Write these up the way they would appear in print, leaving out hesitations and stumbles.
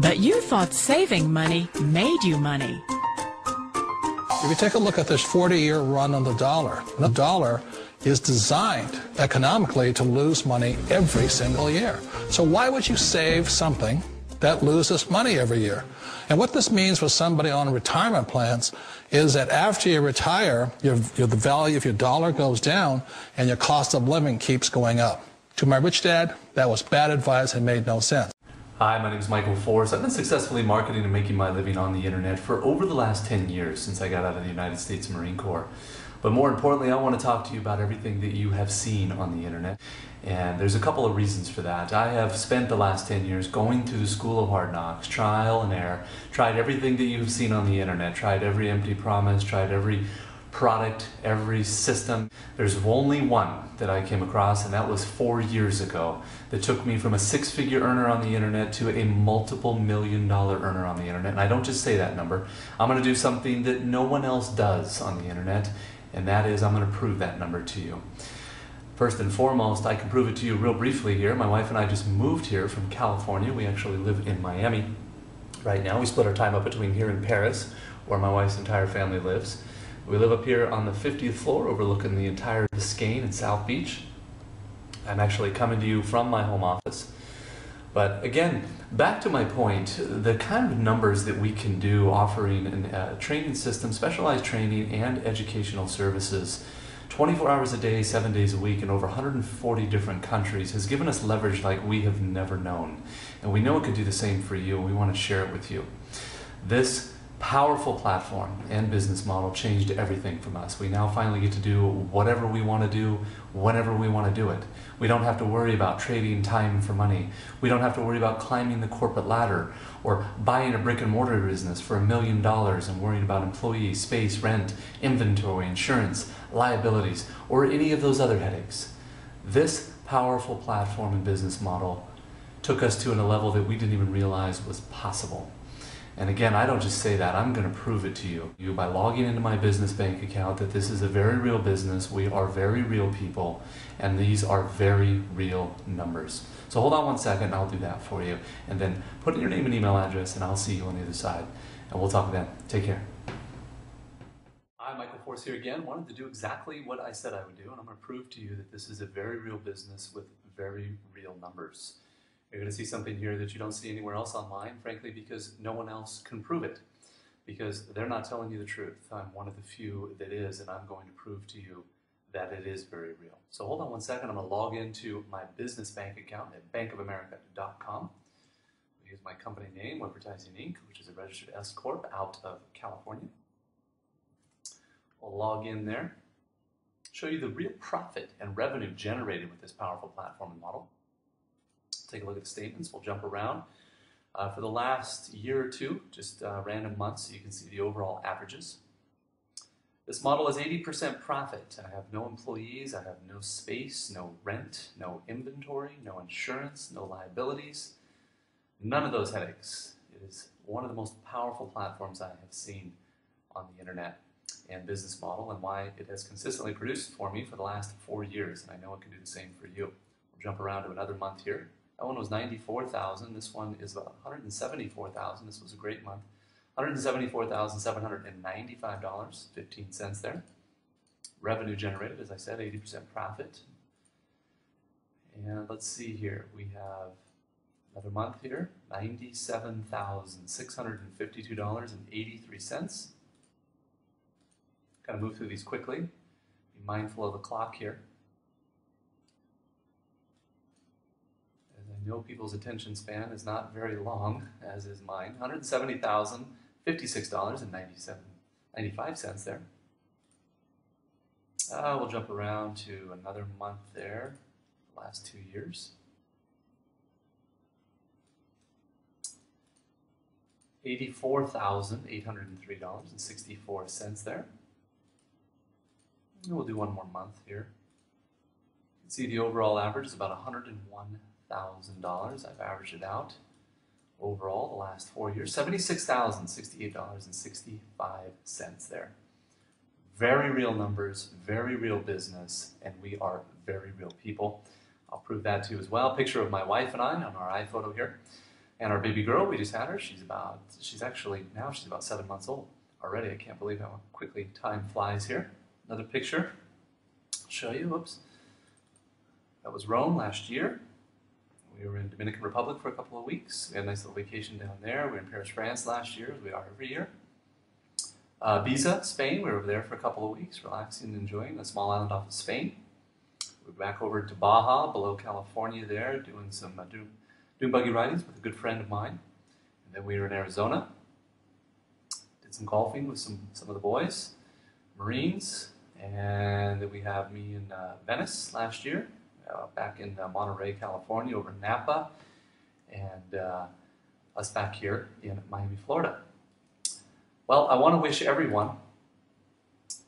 But you thought saving money made you money. If you take a look at this 40-year run on the dollar is designed economically to lose money every single year. So why would you save something that loses money every year? And what this means for somebody on retirement plans is that after you retire, the value of your dollar goes down and your cost of living keeps going up. To my rich dad, that was bad advice and made no sense. Hi, my name is Michael Forrest. I've been successfully marketing and making my living on the internet for over the last 10 years since I got out of the United States Marine Corps. But more importantly, I want to talk to you about everything that you have seen on the internet. And there's a couple of reasons for that. I have spent the last 10 years going through the school of hard knocks, trial and error, tried everything that you've seen on the internet, tried every empty promise, tried every product, every system. There's only one that I came across, and that was 4 years ago, that took me from a six-figure earner on the internet to a multiple million-dollar earner on the internet. And I don't just say that number. I'm going to do something that no one else does on the internet, and that is I'm going to prove that number to you. First and foremost, I can prove it to you real briefly here. My wife and I just moved here from California. We actually live in Miami right now. We split our time up between here and Paris, where my wife's entire family lives. We live up here on the 50th floor overlooking the entire Biscayne and South Beach. I'm actually coming to you from my home office. But again, back to my point, the kind of numbers that we can do offering a training system, specialized training and educational services 24 hours a day, 7 days a week in over 140 different countries has given us leverage like we have never known. And we know it could do the same for you, and we want to share it with you. This powerful platform and business model changed everything from us. We now finally get to do whatever we want to do, whenever we want to do it. We don't have to worry about trading time for money. We don't have to worry about climbing the corporate ladder or buying a brick and mortar business for $1 million and worrying about employees, space, rent, inventory, insurance, liabilities, or any of those other headaches. This powerful platform and business model took us to a level that we didn't even realize was possible. And again, I don't just say that, I'm going to prove it to you by logging into my business bank account that this is a very real business, we are very real people, and these are very real numbers. So hold on one second and I'll do that for you. And then put in your name and email address and I'll see you on the other side. And we'll talk then. Take care. Hi, Michael Force here again. Wanted to do exactly what I said I would do, and I'm going to prove to you that this is a very real business with very real numbers. You're going to see something here that you don't see anywhere else online, frankly, because no one else can prove it. Because they're not telling you the truth. I'm one of the few that is, and I'm going to prove to you that it is very real. So hold on one second. I'm going to log into my business bank account at bankofamerica.com. I'll use my company name, Advertising Inc., which is a registered S Corp out of California. I'll log in there, show you the real profit and revenue generated with this powerful platform and model. Take a look at the statements. We'll jump around. For the last year or two, just random months, so you can see the overall averages. This model is 80% profit. I have no employees, I have no space, no rent, no inventory, no insurance, no liabilities, none of those headaches. It is one of the most powerful platforms I have seen on the internet and business model, and why it has consistently produced for me for the last 4 years, and I know it can do the same for you. We'll jump around to another month here. That one was $94,000. This one is about $174,000. This was a great month. $174,795.15 there. Revenue generated, as I said, 80% profit. And let's see here. We have another month here, $97,652.83. Kind of move through these quickly. Be mindful of the clock here. I know people's attention span is not very long, as is mine. $170,056.95 there. We'll jump around to another month there, the last 2 years. $84,803.64 there. And we'll do one more month here. You can see the overall average is about $101,000. I've averaged it out overall the last 4 years. $76,068.65 there. Very real numbers, very real business, and we are very real people. I'll prove that to you as well. Picture of my wife and I on our iPhoto here. And our baby girl, we just had her. She's about 7 months old already. I can't believe how quickly time flies here. Another picture. I'll show you. Whoops. That was Rome last year. We were in Dominican Republic for a couple of weeks. We had a nice little vacation down there. We were in Paris, France last year, as we are every year. Ibiza, Spain. We were over there for a couple of weeks, relaxing and enjoying a small island off of Spain. We were back over to Baja, below California there, doing some doing buggy ridings with a good friend of mine. And then we were in Arizona. Did some golfing with some of the boys, Marines. And then we have me in Venice last year. Back in Monterey, California, over in Napa, and us back here in Miami, Florida. Well, I want to wish everyone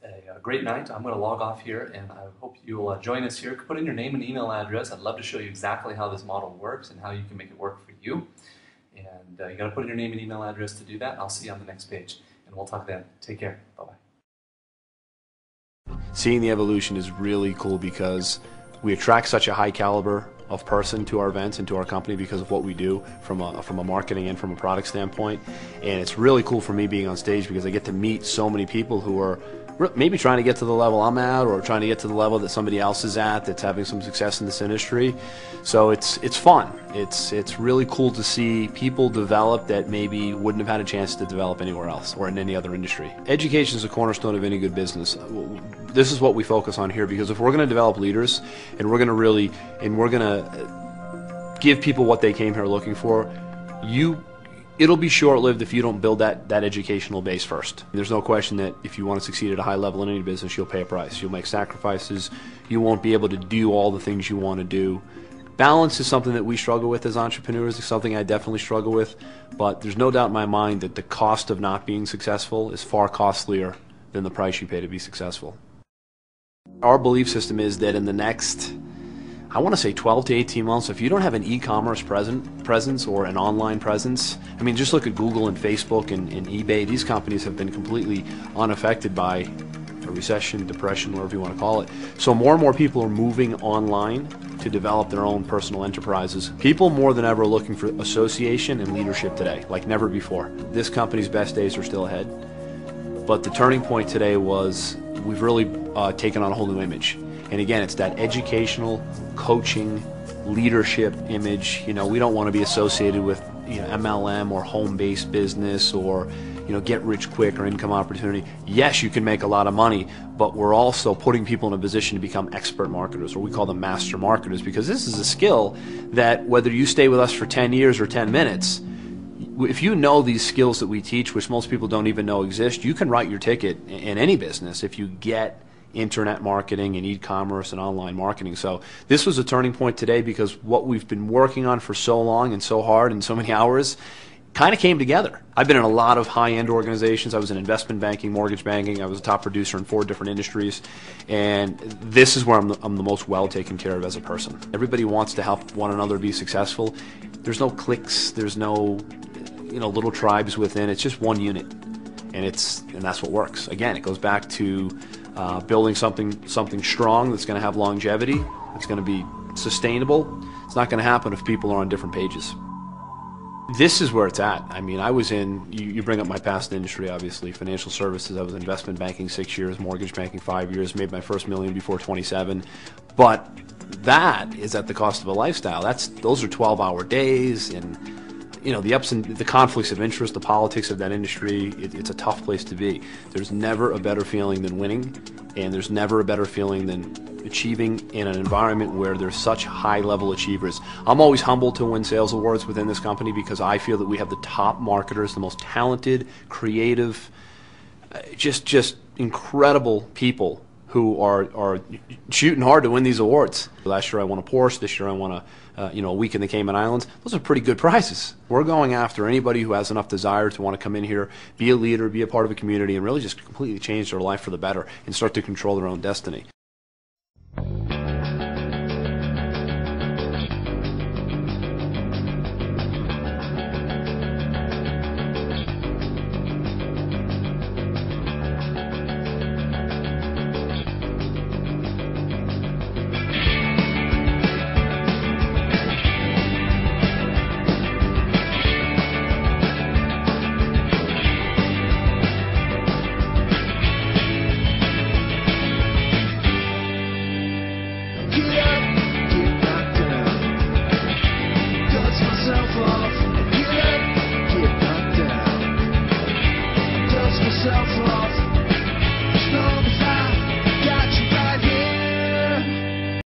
a great night. I'm going to log off here, and I hope you will join us here. Put in your name and email address. I'd love to show you exactly how this model works and how you can make it work for you. And you got to put in your name and email address to do that. I'll see you on the next page, and we'll talk then. Take care. Bye-bye. Seeing the evolution is really cool because we attract such a high caliber of person to our events and to our company because of what we do from a marketing and from a product standpoint. And it's really cool for me being on stage because I get to meet so many people who are maybe trying to get to the level I'm at, or trying to get to the level that somebody else is at that's having some success in this industry. So it's fun. It's really cool to see people develop that maybe wouldn't have had a chance to develop anywhere else or in any other industry. Education is a cornerstone of any good business. This is what we focus on here, because if we're going to develop leaders and we're going to give people what they came here looking for, it'll be short-lived if you don't build that educational base first. There's no question that if you want to succeed at a high level in any business, you'll pay a price. You'll make sacrifices. You won't be able to do all the things you want to do. Balance is something that we struggle with as entrepreneurs. It's something I definitely struggle with, but there's no doubt in my mind that the cost of not being successful is far costlier than the price you pay to be successful. Our belief system is that in the next, I want to say 12 to 18 months, if you don't have an e-commerce presence or an online presence, I mean, just look at Google and Facebook and eBay. These companies have been completely unaffected by a recession, depression, whatever you want to call it. So more and more people are moving online to develop their own personal enterprises. People more than ever are looking for association and leadership today, like never before. This company's best days are still ahead. But the turning point today was we've really taken on a whole new image. And again, it's that educational, coaching, leadership image. You know, we don't want to be associated with MLM or home-based business or get rich quick or income opportunity. Yes, you can make a lot of money, but we're also putting people in a position to become expert marketers, or we call them master marketers, because this is a skill that whether you stay with us for 10 years or 10 minutes, if you know these skills that we teach, which most people don't even know exist, you can write your ticket in any business if you get internet marketing and e-commerce and online marketing. So this was a turning point today because what we've been working on for so long and so hard and so many hours kind of came together. I've been in a lot of high-end organizations. I was in investment banking, mortgage banking. I was a top producer in 4 different industries. And this is where I'm the most well taken care of as a person. Everybody wants to help one another be successful. There's no cliques. There's no little tribes within. It's just one unit. And that's what works. Again, it goes back to building something strong that's going to have longevity. It's going to be sustainable. It's not going to happen if people are on different pages. This is where it's at. I mean, I was you bring up my past industry, obviously, financial services. I was in investment banking 6 years, mortgage banking 5 years, made my first $1 million before 27. But that is at the cost of a lifestyle. Those are 12-hour days, and the ups and the conflicts of interest, the politics of that industry. It's a tough place to be. There's never a better feeling than winning, and there's never a better feeling than achieving in an environment where there's such high-level achievers. I'm always humbled to win sales awards within this company because I feel that we have the top marketers, the most talented, creative, just incredible people who are shooting hard to win these awards. Last year I won a Porsche. This year I won a week in the Cayman Islands. Those are pretty good prizes. We're going after anybody who has enough desire to want to come in here, be a leader, be a part of a community, and really just completely change their life for the better and start to control their own destiny. yourself wrong.